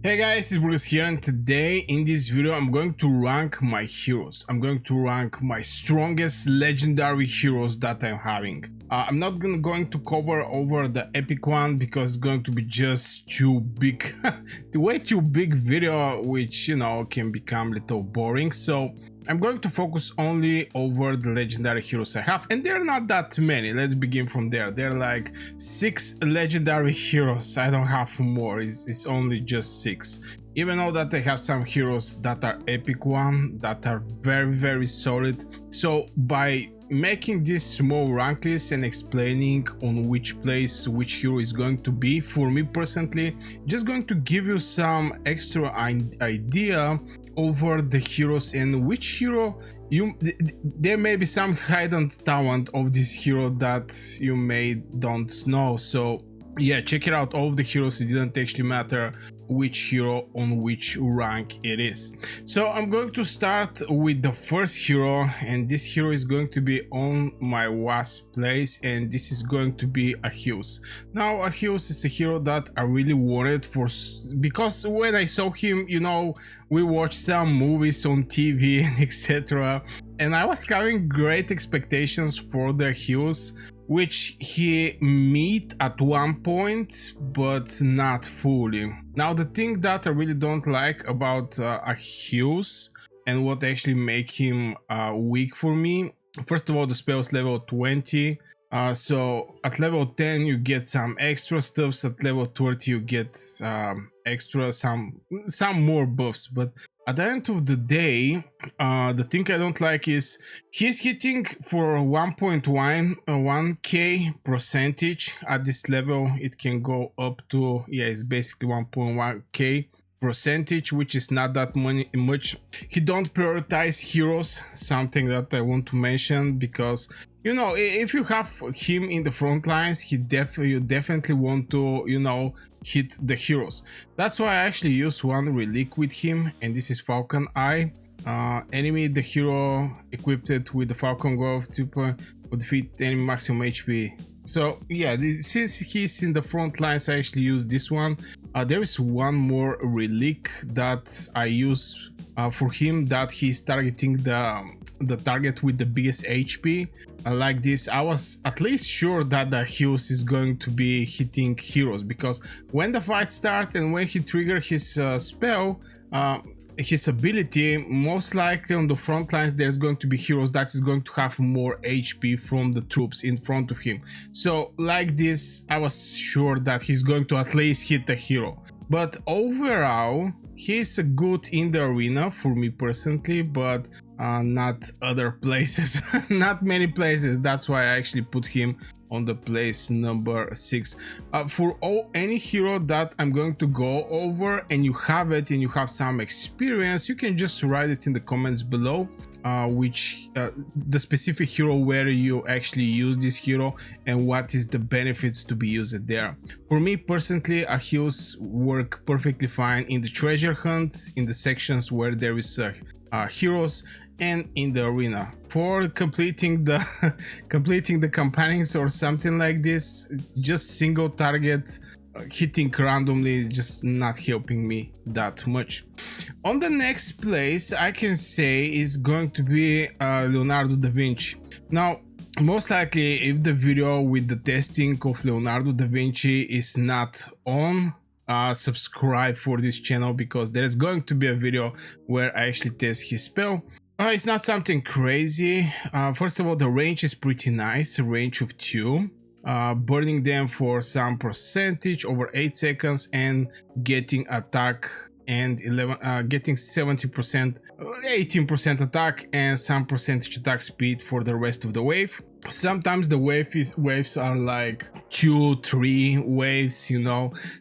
Hey guys, it's Burgas here, and today in this video I'm going to rank my heroes. I'm going to rank my strongest legendary heroes that I'm having. I'm not going to cover over the epic one because it's going to be just too big, way too big video, which can become a little boring. So I'm going to focus only over the legendary heroes I have, and they're not that many. Let's begin from there. There are like 6 legendary heroes. I don't have more. It's only just 6. Even though that I have some heroes that are epic one, that are very solid. So by making this small rank list and explaining on which place which hero is going to be, for me personally, just going to give you some extra idea over the heroes and which hero there may be some hidden talent of this hero that you may don't know. So yeah, check it out. All of the heroes, it didn't actually matter which hero on which rank it is. So I'm going to start with the first hero, and this hero is going to be on my last place, and this is going to be Achilles. Now Achilles is a hero that I really wanted because when I saw him, we watched some movies on TV and etc, and I was having great expectations for the Achilles, which he meet at one point but not fully. Now the thing that I really don't like about Achilles and what actually make him weak for me, first of all, the spell is level 20, so at level 10 you get some extra stuffs, at level 30 you get extra some more buffs, but at the end of the day, the thing I don't like is he's hitting for 1.1k percentage. At this level it can go up to, yeah, it's basically 1.1k percentage, which is not that much. He don't prioritize heroes, something that I want to mention, because if you have him in the front lines, you definitely want to hit the heroes. That's why I actually use one relic with him, and this is Falcon Eye. Enemy the hero equipped with the Falcon Glove 2 will defeat enemy maximum HP. So yeah, since he's in the front lines, I actually use this one. There is one more relic that I use for him, that he's targeting the target with the biggest HP. Like this, I was at least sure that the Achilles is going to be hitting heroes, because when the fight starts and when he triggers his spell, his ability, most likely on the front lines there's going to be heroes that is going to have more HP from the troops in front of him. So like this, I was sure that he's going to at least hit the hero. But overall, he's good in the arena for me personally, but not other places. Not many places. That's why I actually put him on the place number 6. For any hero that I'm going to go over and you have it and you have some experience, you can just write it in the comments below, the specific hero where you actually use this hero and what is the benefits to be used there. For me personally, Achilles work perfectly fine in the treasure hunt, in the sections where there is heroes, and in the arena. For completing the campaigns or something like this, just single target hitting randomly is just not helping me that much. On the next place, I can say is going to be Leonardo da Vinci. Now most likely, if the video with the testing of Leonardo da Vinci is not on, subscribe for this channel, because there's going to be a video where I actually test his spell. It's not something crazy. First of all, the range is pretty nice, a range of 2. Burning them for some percentage over 8 seconds and getting attack and getting 70%, 18% attack and some percentage attack speed for the rest of the wave. Sometimes the waves are like 2-3 waves,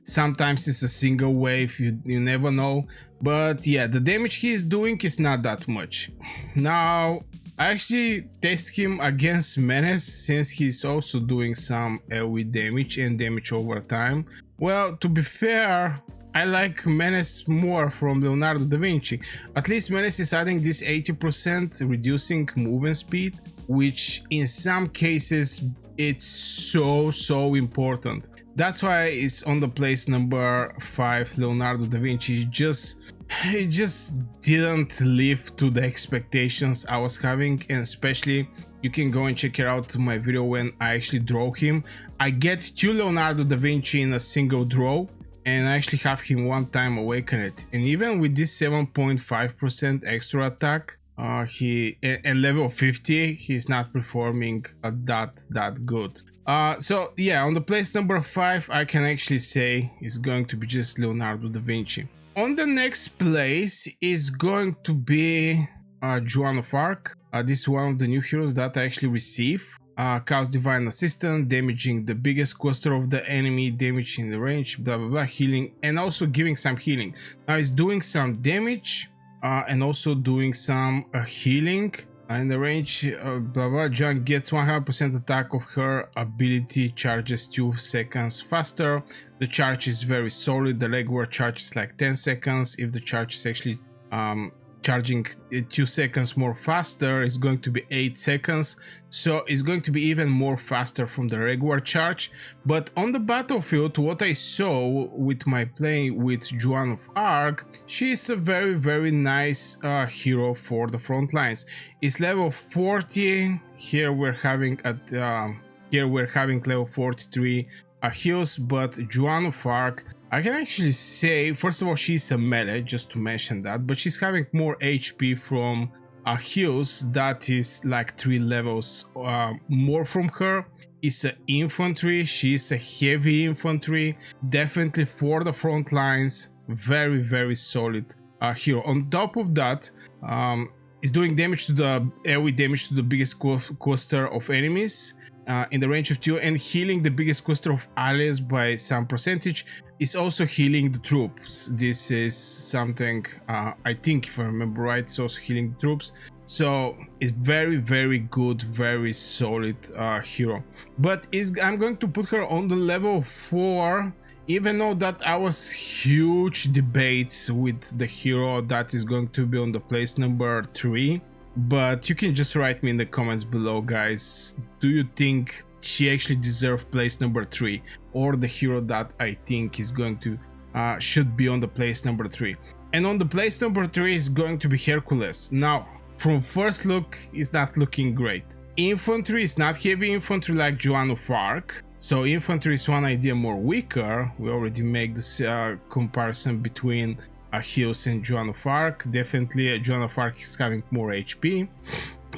sometimes it's a single wave, you never know. But yeah, the damage he is doing is not that much. Now I actually test him against Menace, since he's also doing some AoE damage and damage over time. Well, to be fair, I like Menace more from Leonardo da Vinci. At least Menace is adding this 80% reducing movement speed, which in some cases it's so important. That's why it's on the place number 5. Leonardo da Vinci he just didn't live to the expectations I was having, and especially you can go and check it out my video when I actually draw him. I get 2 Leonardo da Vinci in a single draw, and I actually have him one time awakened, and even with this 7.5% extra attack, he at level 50 he's not performing that good. So yeah, on the place number 5 I can actually say is going to be just Leonardo da Vinci. On the next place is going to be Joan of Arc. This is one of the new heroes that I actually receive. Cause divine assistance, damaging the biggest cluster of the enemy, damaging the range, blah blah blah, healing, and also giving some healing. Now it's doing some damage and also doing some healing in the range, blah blah. Joan gets 100% attack of her ability, charges 2 seconds faster. The charge is very solid. The legwork charge is like 10 seconds. If the charge is actually charging 2 seconds more faster, is going to be 8 seconds, so it's going to be even more faster from the regular charge. But on the battlefield, what I saw with my play with Joan of Arc, she's a very nice hero for the front lines. It's level 40. Here we're having level 43 heals, but Joan of Arc, I can actually say, first of all, she's a melee, just to mention that, but she's having more HP from heals. That is like 3 levels more from her. It's an infantry, she's a heavy infantry, definitely for the front lines, very solid hero. On top of that, is doing damage to the AoE damage to the biggest cluster of enemies in the range of 2, and healing the biggest cluster of allies by some percentage. Is also healing the troops. This is something I think, if I remember right, it's also healing the troops. So it's very good, very solid hero. But I'm going to put her on the level 4, even though that I was huge debates with the hero that is going to be on the place number 3. But you can just write me in the comments below, guys. Do you think she actually deserves place number 3, or the hero that I think is going to should be on the place number 3? And on the place number 3 is going to be Hercules. Now, from first look, it's not looking great. Infantry is not heavy infantry like Joan of Arc, so infantry is one idea more weaker. We already make this comparison between Achilles and Joan of Arc. Definitely Joan of Arc is having more HP,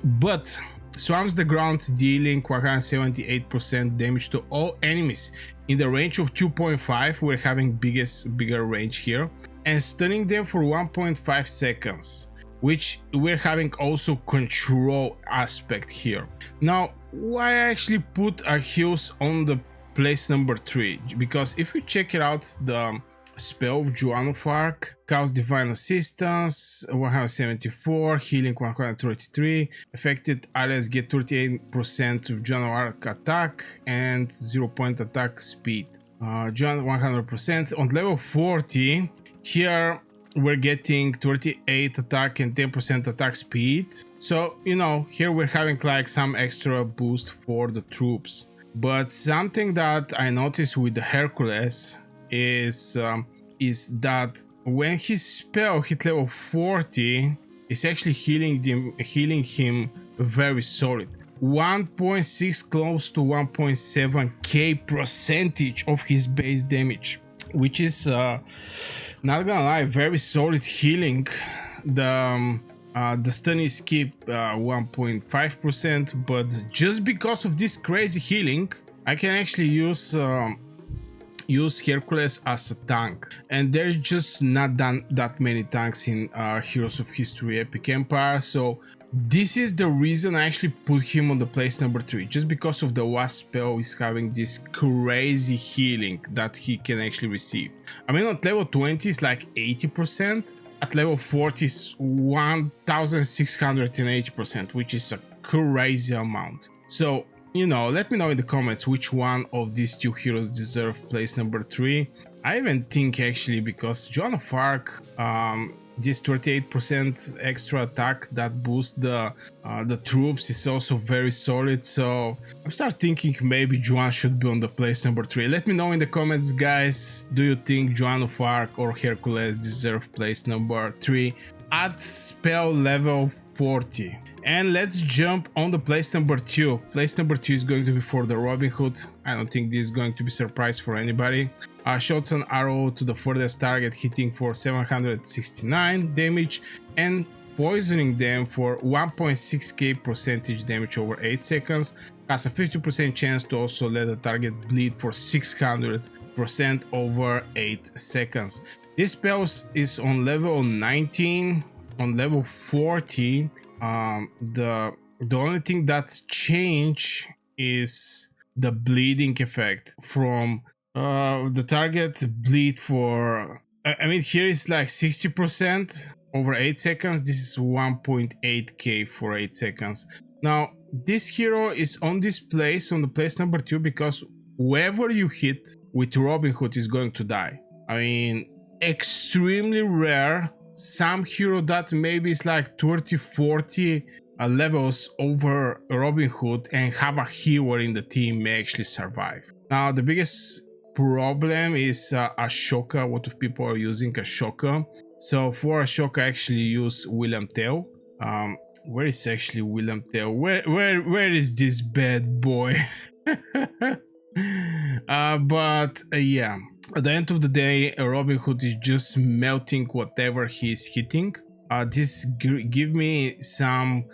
but swarms the ground, dealing 178% damage to all enemies in the range of 2.5. We're having bigger range here, and stunning them for 1.5 seconds, which we're having also control aspect here. Now, why I actually put Achilles on the place number 3? Because if you check it out, the spell of Joan of Arc, cause divine assistance 174, healing 133, affected allies get 38% of Joan of Arc attack and 0 point attack speed. Joan 100% on level 40. Here we're getting 38 attack and 10% attack speed, so you know, here we're having like some extra boost for the troops. But something that I noticed with the Hercules is that when his spell hit level 40, it's actually healing him very solid. 1.6 close to 1.7k percentage of his base damage, which is not gonna lie, very solid healing. The stun is keep 1.5%, but just because of this crazy healing, I can actually use Hercules as a tank, and there's just not that many tanks in Heroes of History Epic Empire, so this is the reason I actually put him on the place number 3, just because of the Wasp spell is having this crazy healing that he can actually receive. I mean, at level 20 is like 80%, at level 40 is 1680%, which is a crazy amount. So, you know, let me know in the comments which one of these 2 heroes deserve place number 3. I even think actually, because Joan of Arc this 38% extra attack that boosts the troops is also very solid. So I'm start thinking maybe Joan should be on the place number 3. Let me know in the comments, guys, do you think Joan of Arc or Hercules deserve place number 3 at spell level 40? And let's jump on the place number 2. Place number 2 is going to be for the Robin Hood. I don't think this is going to be a surprise for anybody. Shoots an arrow to the furthest target, hitting for 769 damage and poisoning them for 1.6k percentage damage over 8 seconds. Has a 50% chance to also let the target bleed for 600% over 8 seconds. This spell is on level 19. On level 40, the only thing that's changed is the bleeding effect from the target bleed for, I mean, here is like 60% over 8 seconds. This is 1.8k for 8 seconds. Now this hero is on this place, on the place number 2, because whoever you hit with Robin Hood is going to die. I mean, extremely rare. Some hero that maybe is like 30-40 levels over Robin Hood and have a hero in the team may actually survive. Now the biggest problem is Ashoka. A lot of people are using Ashoka. So for Ashoka, I actually use William Tell. Where is actually William Tell? Where is this bad boy? Yeah, at the end of the day, Robin Hood is just melting whatever he's hitting. This give me some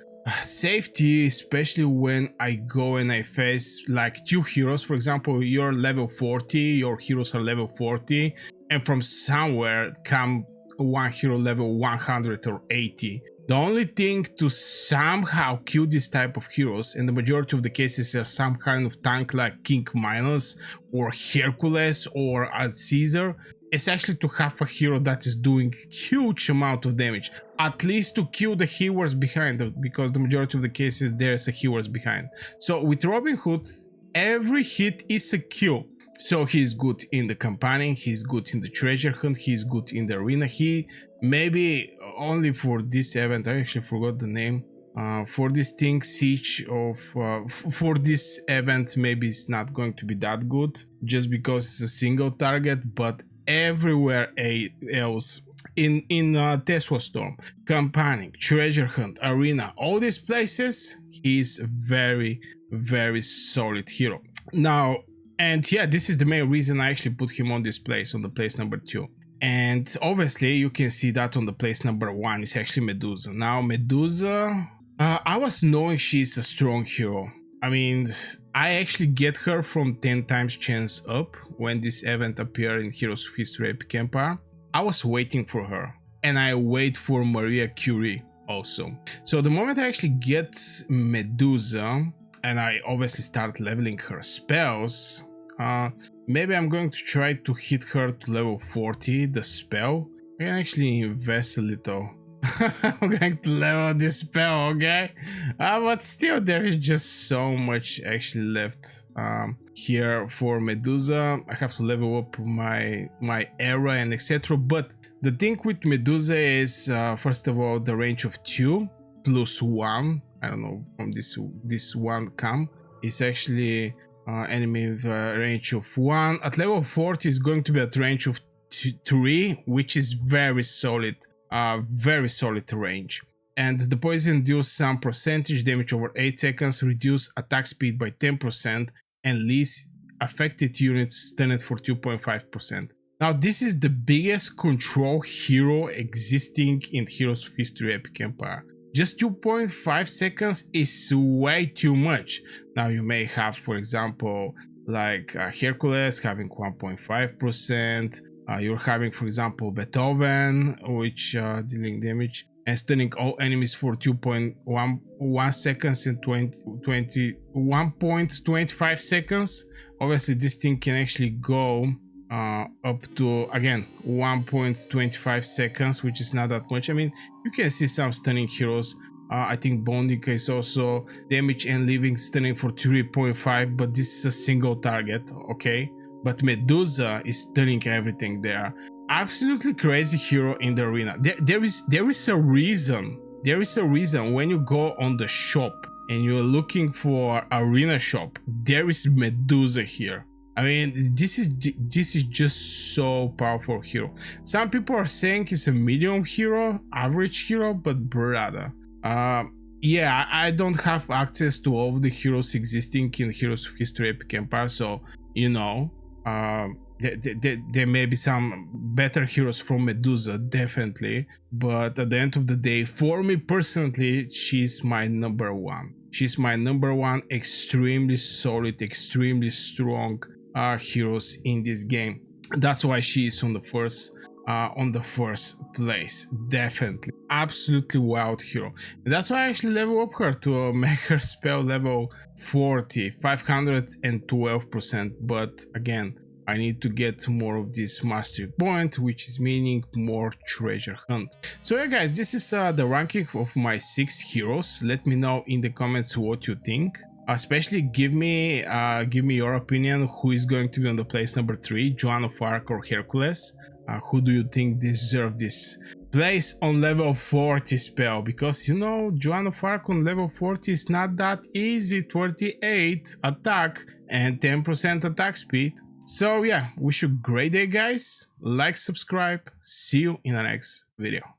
safety, especially when I go and I face like 2 heroes. For example, you're level 40, your heroes are level 40, and from somewhere come one hero level 100 or 80. The only thing to somehow kill this type of heroes, in the majority of the cases, are some kind of tank like King Minos or Hercules or Caesar, is actually to have a hero that is doing huge amount of damage, at least to kill the heroes behind, because the majority of the cases there's a heroes behind. So with Robin Hood, every hit is a kill. So he's good in the campaigning, he's good in the treasure hunt, he's good in the arena. He maybe only for this event, I actually forgot the name, for this thing, siege of for this event, maybe it's not going to be that good just because it's a single target, but everywhere else in Tesla Storm, campaigning, treasure hunt, arena, all these places, he's very solid hero. Now, and yeah, this is the main reason I actually put him on this place, on the place number 2. And obviously you can see that on the place number 1 is actually Medusa. Now Medusa, I was knowing she's a strong hero. I mean, I actually get her from 10 times chance up when this event appeared in Heroes of History Epic Empire. I was waiting for her, and I wait for Maria Curie also. So the moment I actually get Medusa, and I obviously start leveling her spells, maybe I'm going to try to hit her to level 40, the spell. I can actually invest a little. I'm going to level this spell, okay? But still, there is just so much actually left here for Medusa. I have to level up my era and etc. But the thing with Medusa is, first of all, the range of 2 plus 1. I don't know from this one come. It's actually enemy with a range of 1. At level 40 is going to be at range of 3, which is very solid range. And the poison deals some percentage damage over 8 seconds, reduce attack speed by 10%, and leaves affected units stunned for 2.5%. Now this is the biggest control hero existing in Heroes of History Epic Empire. Just 2.5 seconds is way too much. Now you may have, for example, like Hercules having 1.5%. You're having, for example, Beethoven, which dealing damage and stunning all enemies for 2.1 seconds and 1.25 seconds. Obviously, this thing can actually go up to, again, 1.25 seconds, which is not that much. I mean, you can see some stunning heroes. I think Bondika is also damage and living stunning for 3.5, but this is a single target, okay? But Medusa is stunning everything there. absolutely crazy hero in the arena. There is a reason. There is a reason when you go on the shop and you're looking for arena shop, there is Medusa here. I mean, this is just so powerful hero. Some people are saying he's a medium hero, average hero, but brother, yeah, I don't have access to all the heroes existing in Heroes of History Epic Empire, so you know, there may be some better heroes from Medusa, definitely. But at the end of the day, for me personally, she's my number one. She's my number one, extremely solid, extremely strong heroes in this game. That's why she is on the first place. Definitely, absolutely wild hero. And that's why I actually level up her to make her spell level 40, 512%. But again, I need to get more of this mastery point, which is meaning more treasure hunt. So yeah, guys, this is the ranking of my 6 heroes. Let me know in the comments what you think. Especially give me your opinion. Who is going to be on the place number 3, Joan of Arc or Hercules? Who do you think deserve this place on level 40 spell? Because you know, Joan of Arc on level 40 is not that easy. 28 attack and 10% attack speed. So yeah, wish you a great day, guys. Like, subscribe. See you in the next video.